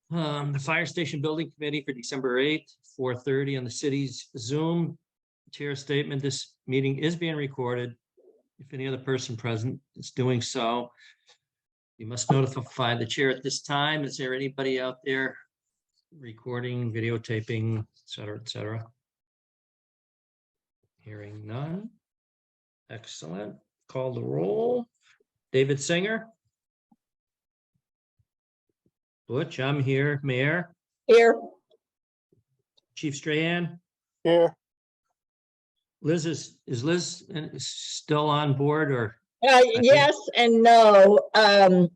The Fire Station Building Committee for December 8th, 4:30 on the city's Zoom. Chair statement, this meeting is being recorded. If any other person present is doing so, you must notify the chair at this time. Is there anybody out there recording, videotaping, et cetera, et cetera? Hearing none. Excellent. Call the roll. David Singer. Butch, I'm here. Mayor. Here. Chief Strahan. Here. Liz, is Liz still on board or? Yes and no. I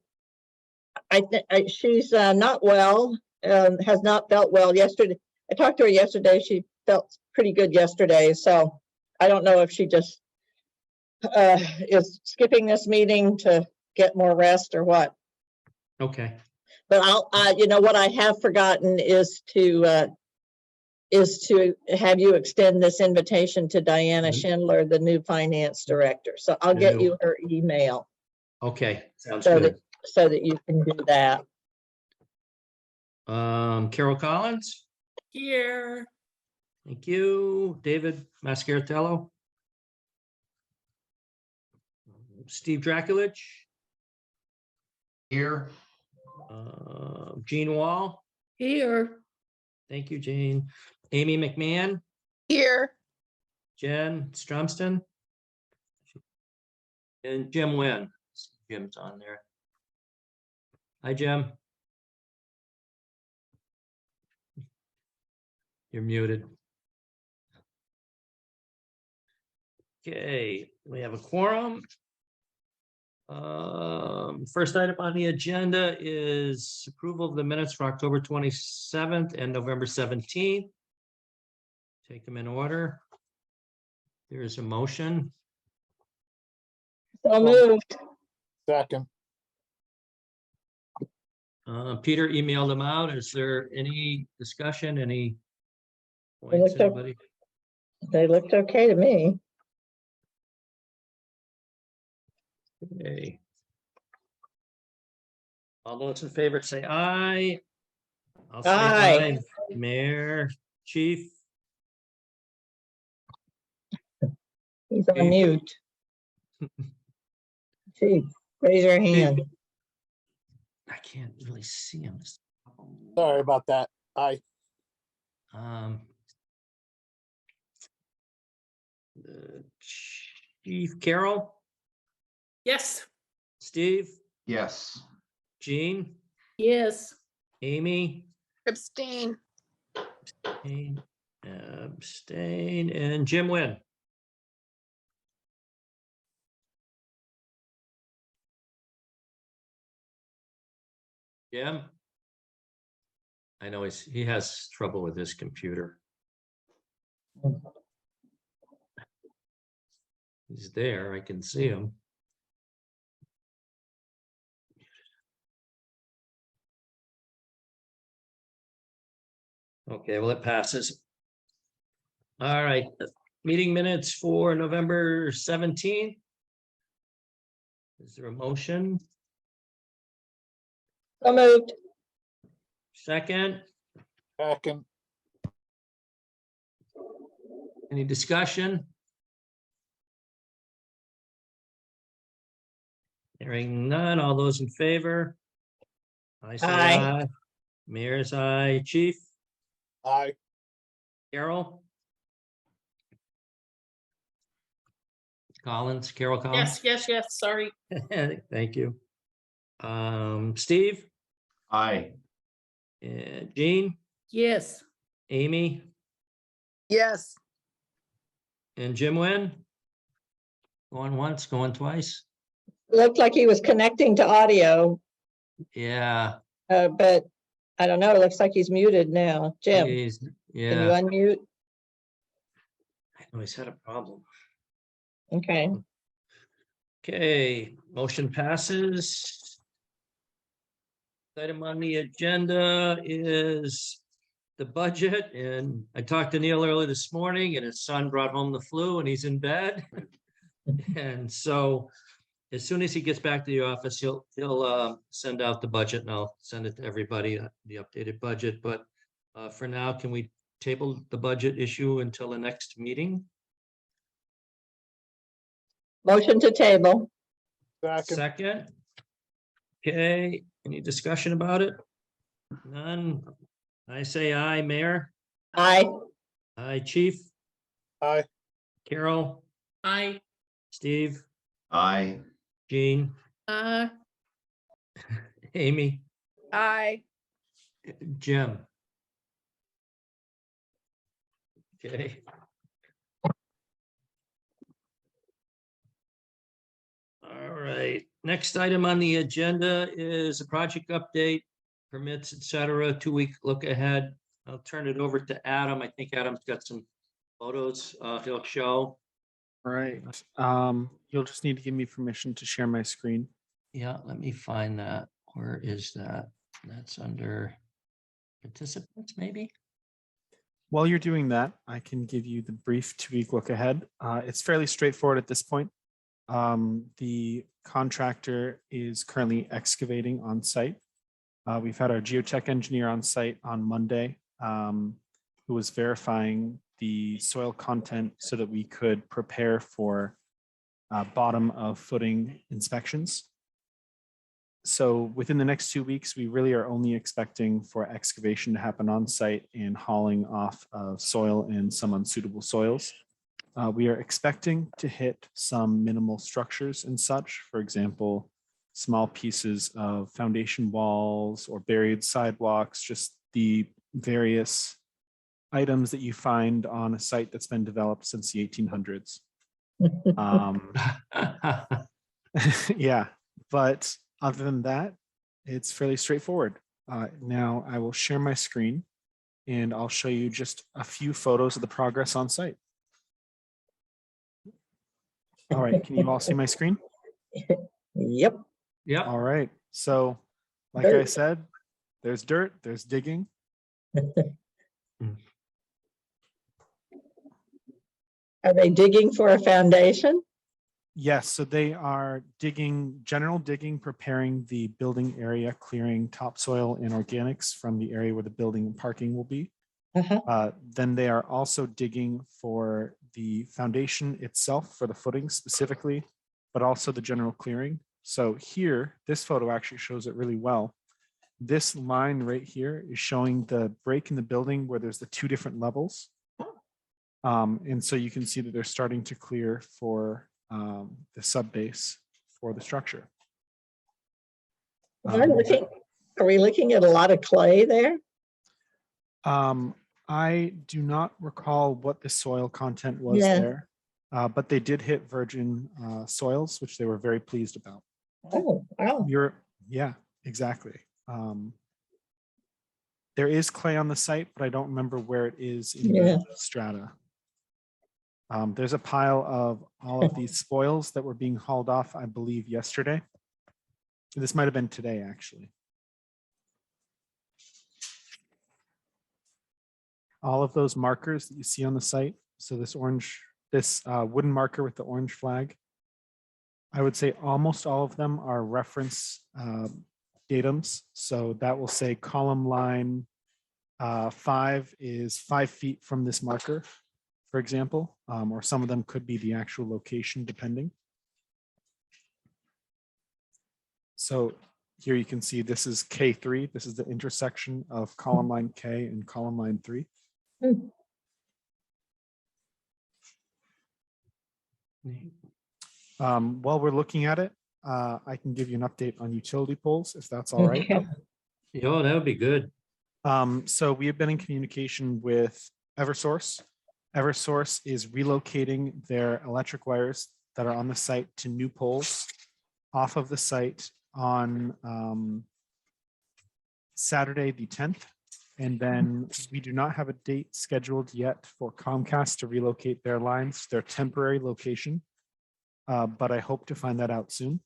think she's not well, has not felt well yesterday. I talked to her yesterday. She felt pretty good yesterday. So I don't know if she just is skipping this meeting to get more rest or what. Okay. But you know what I have forgotten is to have you extend this invitation to Diana Schindler, the new finance director. So I'll get you her email. Okay, sounds so good. So that you can do that. Carol Collins. Here. Thank you. David Mascaratello. Steve Draculich. Here. Jean Wall. Here. Thank you, Jane. Amy McMahon. Here. Jen Stromston. And Jim Nguyen. Jim's on there. Hi, Jim. You're muted. Okay, we have a quorum. First item on the agenda is approval of the minutes for October 27th and November 17th. Take them in order. There is a motion. So moved. Second. Peter emailed them out. Is there any discussion, any They points, looked anybody? They looked okay to me. Okay. All those in favor say aye. I'll say Aye. Mayor, Chief. He's on mute. Chief, raise your hand. I can't really see him. Sorry about that. Aye. Chief Carol, Yes. Steve, Yes. Jean, Yes. Amy, Abstain. abstain, and Jim Nguyen. Jim? I know he has trouble with his computer. He's there, I can see him. Okay, well, it passes. All right, meeting minutes for November 17th. Is there a motion? So moved. Second, Second. any discussion? Hearing none, all those in favor? I say Aye. aye. Mayor's aye. Chief? Aye. Carol? Collins, Carol Collins? Yes. Sorry. Thank you. Steve? Aye. Jean? Yes. Amy? Yes. And Jim Nguyen? Going once, going twice? Looked like he was connecting to audio, Yeah. but I don't know. It looks like he's muted now. Jim, can you Yeah, unmute? I know he's had a problem. Okay. Okay, motion passes. Item on the agenda is the budget, and I talked to Neil early this morning, and his son brought home the flu and he's in bed. And so as soon as he gets back to the office, he'll send out the budget and I'll send it to everybody, the updated budget. But for now, can we table the budget issue until the next meeting? Motion to table. second, Second. Okay, any discussion about it? None. I say aye, Mayor. Aye. Aye, Chief. aye, Carol, Aye. Steve, Aye. Jean, Amy, Aye. Jim. Okay. All right, next item on the agenda is a project update, permits, et cetera, 2-week look ahead. I'll turn it over to Adam. I think Adam's got some photos he'll show. All right. You'll just need to give me permission to share my screen. Yeah, let me find that. Where is that? That's under participants, maybe? While you're doing that, I can give you the brief 2-week look ahead. It's fairly straightforward at this point. The contractor is currently excavating on site. We've had our geotech engineer on site on Monday, who was verifying the soil content so that we could prepare for bottom of footing inspections. So within the next 2 weeks, we really are only expecting for excavation to happen on site and hauling off of soil and some unsuitable soils. We are expecting to hit some minimal structures and such, for example, small pieces of foundation walls or buried sidewalks, just the various items that you find on a site that's been developed since the 1800s. Yeah, but other than that, it's fairly straightforward. Now I will share my screen and I'll show you just a few photos of the progress on site. All right, can you all see my screen? Yep. Yeah, All right, so like I Dirt. said, there's dirt, there's digging. Are they digging for a foundation? Yes, so they are digging, general digging, preparing the building area, clearing topsoil and organics from the area where the building and parking will be. Then they are also digging for the foundation itself, for the footing specifically, but also the general clearing. So here, this photo actually shows it really well. This line right here is showing the break in the building where there's the 2 different levels. And so you can see that they're starting to clear for the sub base for the structure. Are we looking at a lot of clay there? I do not recall what the soil content was Yeah. there, but they did hit virgin soils, which they were very pleased about. Oh, wow. Yeah, exactly. There is clay on the site, but I don't remember where it is in Yeah. the strata. There's a pile of all of these spoils that were being hauled off, I believe, yesterday. This might have been today, actually. All of those markers that you see on the site. So this wooden marker with the orange flag, I would say almost all of them are reference datums. So that will say column line 5 is 5 feet from this marker, for example, or some of them could be the actual location depending. So here you can see this is K3. This is the intersection of column line K and column line 3. While we're looking at it, I can give you an update on utility poles, if that's all right. oh, that would be good. So we have been in communication with Eversource. Eversource is relocating their electric wires that are on the site to new poles off of the site on Saturday the 10th. And then we do not have a date scheduled yet for Comcast to relocate their lines, their temporary location. But I hope to find that out soon.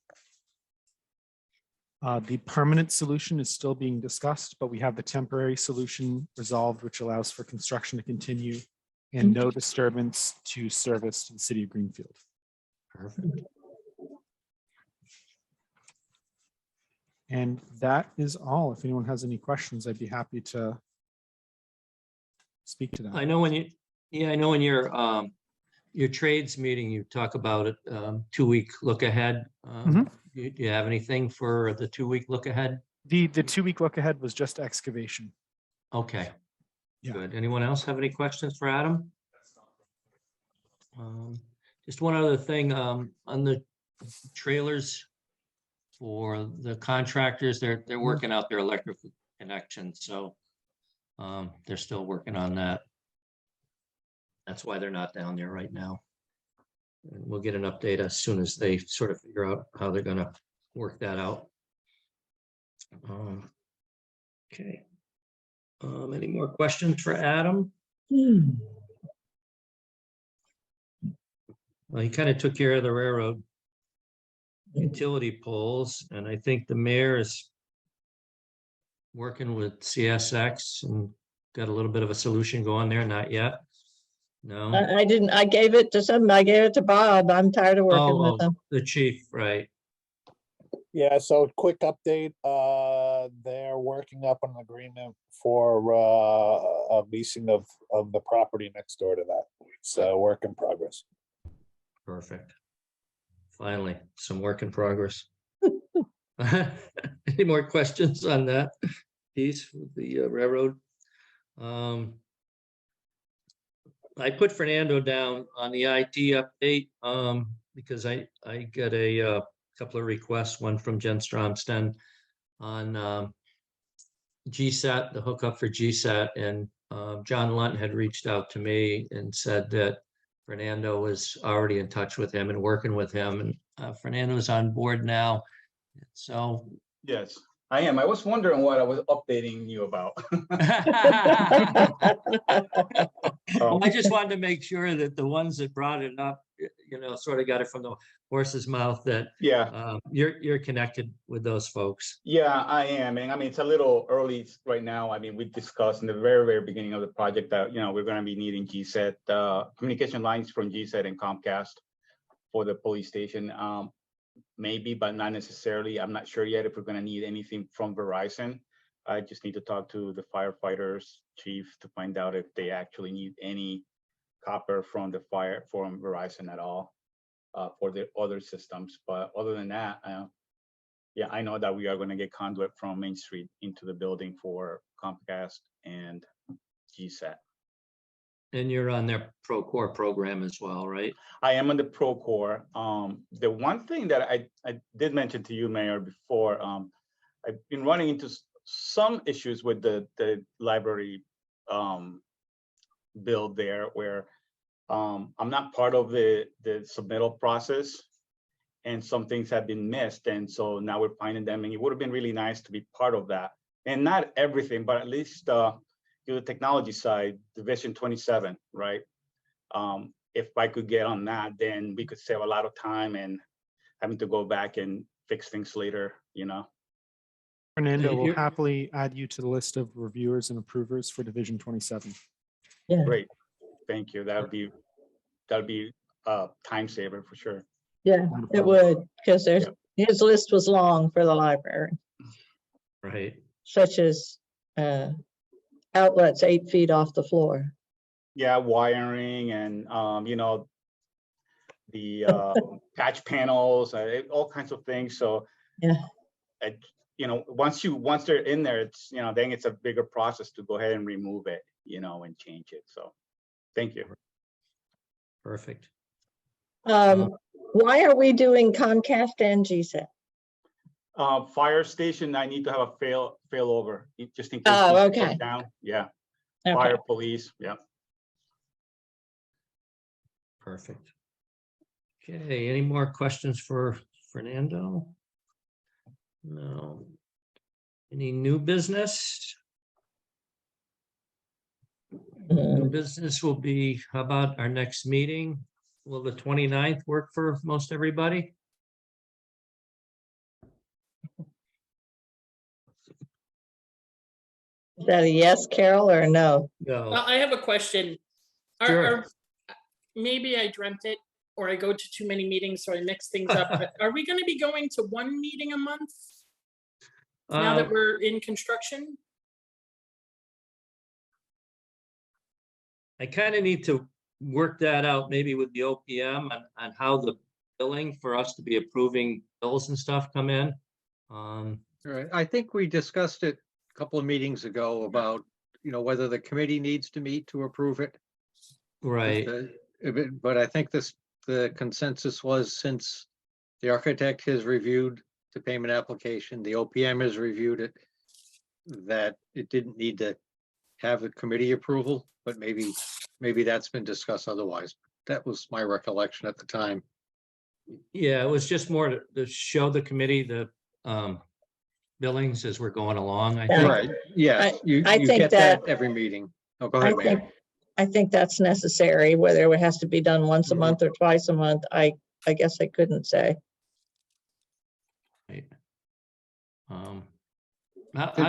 The permanent solution is still being discussed, but we have the temporary solution resolved, which allows for construction to continue and no disturbance to service to the city of Greenfield. Perfect. And that is all. If anyone has any questions, I'd be happy to speak to them. I know when you, yeah, I know in your trades meeting, you talk about it, 2-week look ahead. Do you have anything for the 2-week look ahead? The 2-week look ahead was just excavation. Okay. Yeah. Good. Anyone else have any questions for Adam? Just one other thing, on the trailers for the contractors, they're working out their electrical connections, so they're still working on that. That's why they're not down there right now. And we'll get an update as soon as they sort of figure out how they're gonna work that out. Okay. Any more questions for Adam? Well, he kind of took care of the railroad utility poles, and I think the mayor is working with CSX and got a little bit of a solution going there. Not yet. No. I didn't, I gave it to I gave it to Bob. I'm tired of working with him. The chief, right? Yeah, so quick update, they're working up an agreement for a leasing of the property next door to that. It's a work in progress. Perfect. Finally, some work in progress. Any more questions on that piece with the railroad? I put Fernando down on the IT update because I got a couple of requests, one from Jen Stromsten on GSAT, the hookup for GSAT, and John Lunt had reached out to me and said that Fernando was already in touch with him and working with him, and Fernando's on board now. So Yes, I am. I was wondering what I was updating you about. well, I just wanted to make sure that the ones that brought it up, sort of got it from the horse's mouth that Yeah, you're connected with those folks. yeah, I am. And I mean, it's a little early right now. I mean, we discussed in the very, very beginning of the project that, we're going to be needing GSET, communication lines from GSET and Comcast for the police station. Maybe, but not necessarily. I'm not sure yet if we're going to need anything from Verizon. I just need to talk to the firefighters chief to find out if they actually need any copper from Verizon at all for the other systems. But other than that, yeah, I know that we are going to get conduit from Main Street into the building for Comcast and GSAT. And you're on their Procore program as well, right? I am on the Procore. The one thing that I did mention to you, Mayor, before, I've been running into some issues with the library build there, where I'm not part of the submittal process, and some things have been missed, and so now we're finding them. And it would have been really nice to be part of that, and not everything, but at least the technology side, Division 27, right? If I could get on that, then we could save a lot of time and having to go back and fix things later, Fernando will happily add you to the list of reviewers and approvers for Division 27. Yeah, Great, thank you. That'd be a time saver for sure. yeah, it would, because his list was long for the library, Right. such as outlets 8 feet off the floor. Yeah, wiring and the patch panels, all kinds of things. So Yeah. once they're in there, it's then it's a bigger process to go ahead and remove it, and change it. So thank you. Perfect. Why are we doing Comcast and GSAT? Fire station, I need to have a failover just in case. Oh, things okay. break down. Yeah. Okay. Fire, police. Yeah. Perfect. Okay, any more questions for Fernando? No. Any new business? New business will be, how about our next meeting? Will the 29th work for most everybody? Is that a yes, Carol, or no? No. I have a question. Sure. Maybe I dreamt it, or I go to too many meetings, so I mix things up. But are we going to be going to one meeting a month? Now that Uh, we're in construction? I kind of need to work that out maybe with the OPM on how the billing for us to be approving bills and stuff come in. All right, I think we discussed it a couple of meetings ago about, whether the committee needs to meet to approve it. Right, But I think the consensus was, since the architect has reviewed the payment application, the OPM has reviewed it, that it didn't need to have a committee approval, but maybe that's been discussed otherwise. That was my recollection at the time. yeah, it was just more to show the committee the billings as we're going along, I think. Right, yes, you I think get that that- every meeting. Oh, go I ahead, Mary. think that's necessary, whether it has to be done once a Mhm. month or twice a month. I guess I couldn't say. Right. How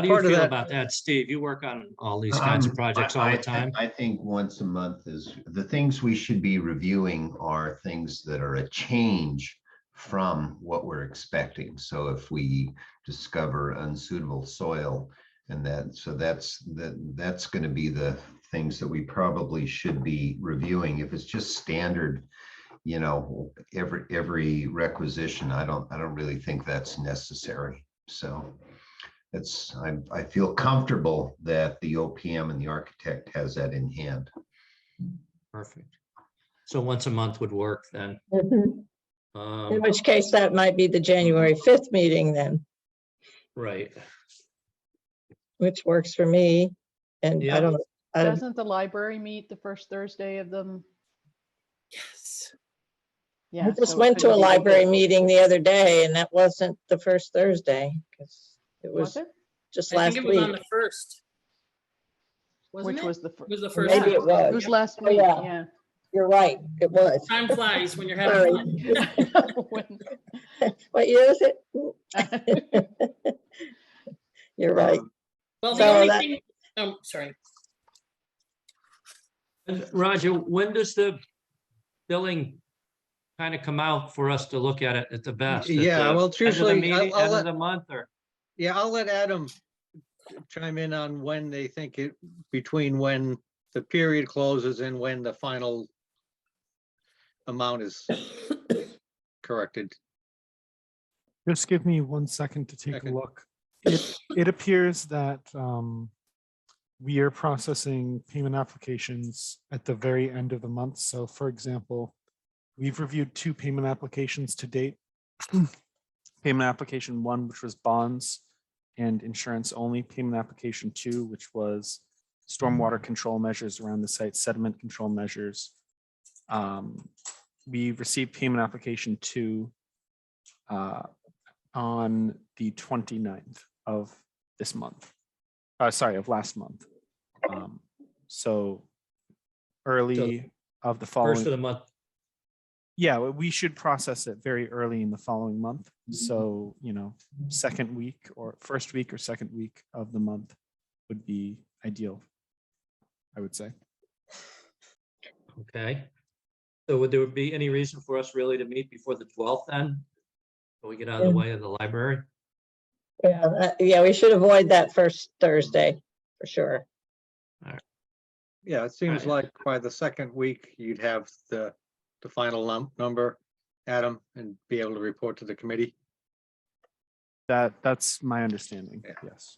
do you part of feel that- about that, Steve? You work on all these kinds of projects all the time. I think once a month is, the things we should be reviewing are things that are a change from what we're expecting. So if we discover unsuitable soil and that's going to be the things that we probably should be reviewing. If it's just standard, every requisition, I don't really think that's necessary. So I feel comfortable that the OPM and the architect has that in hand. Perfect. So once a month would work then. In Um, which case that might be the January 5th meeting then, Right. which works for me. And Yeah. I don't know. Doesn't the library meet the first Thursday of them? Yes. Yeah. I just so it went to couldn't a be the library fifth. meeting the other day and that wasn't the first Thursday because it Was was it? just I last think it was on week. the first. Wasn't Which it? was the It first? was the Or first. maybe it It was was. last Oh, week, yeah. yeah. You're right. It was. Time flies when you're having Sorry. fun. When- What year is it? You're right. Well, So the only that- thing, sorry. And Roger, when does the billing kind of come out for us to look at it at the best? At Yeah, the well, it's end of the usually- meeting, I'll end let- of the month, or? Yeah, I'll let Adam chime in on when they think it, between when the period closes and when the final amount is corrected. Just give me 1 second to take a Okay. look. It appears that we are processing payment applications at the very end of the month. So for example, we've reviewed 2 payment applications to date. Payment application 1, which was bonds and insurance only. Payment application 2, which was stormwater control measures around the site, sediment control measures. We received payment application 2 on the 29th of this month. Sorry, of last month. So early of the First following. of the month. Yeah, we should process it very early in the following month. So, second week or first week or second week of the month would be ideal, I would say. Okay. So would there be any reason for us really to meet before the 12th then? So we get out of the way of the library? Yeah, we should avoid that first Thursday for sure. Yeah, it seems Right. like by the second week, you'd have the final number, Adam, and be able to report to the committee. That's my understanding. Yeah. Yes.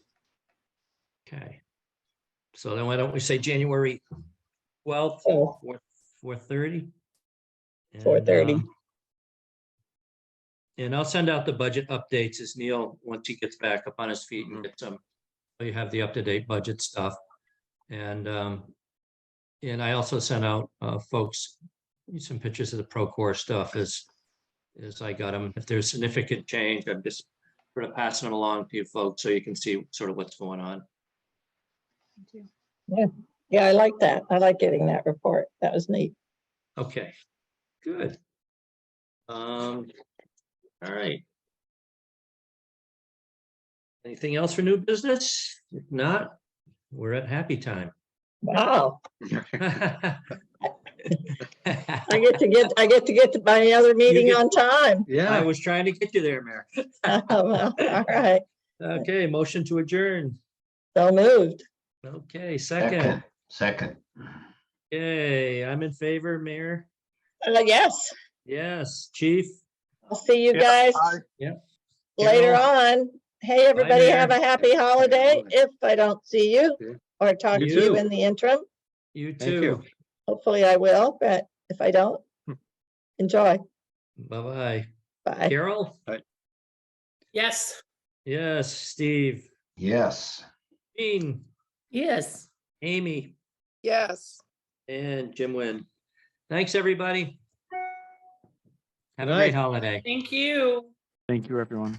Okay. So then why don't we say January 12th, Oh. 4:30? 4:30. And I'll send out the budget updates as Neil, once he gets back up on his feet and gets some, so you have the up-to-date budget stuff. And I also sent out folks some pictures of the Procore stuff as I got them. If there's significant change, I'm just sort of passing it along to you folks so you can see sort of what's going on. Thank you. Yeah, I like that. I like getting that report. That was neat. Okay, good. All right. Anything else for new business? If not, we're at happy time. Wow. I I get to get to my other meeting get- on time. Yeah, was trying to get you there, Mayor. Well, all right. Okay, motion to adjourn. So moved. Okay, second. Second. Okay, I'm in favor, Mayor. Yes, Yes, Chief. I'll see you Yeah, guys aye. later Carol? on. Hey, everybody, have a Mayor. happy holiday holiday. if I don't see you Yeah. or talk to You you too. in the interim. You Thank too. you. Hopefully I will, but if I don't, enjoy. Bye-bye. Bye. Carol? Yes. Yes, Steve. Yes. Jean, Yes. Amy, Yes. and Jim Nguyen. Thanks, everybody. Have a Good great night. holiday. Thank you. Thank you, everyone.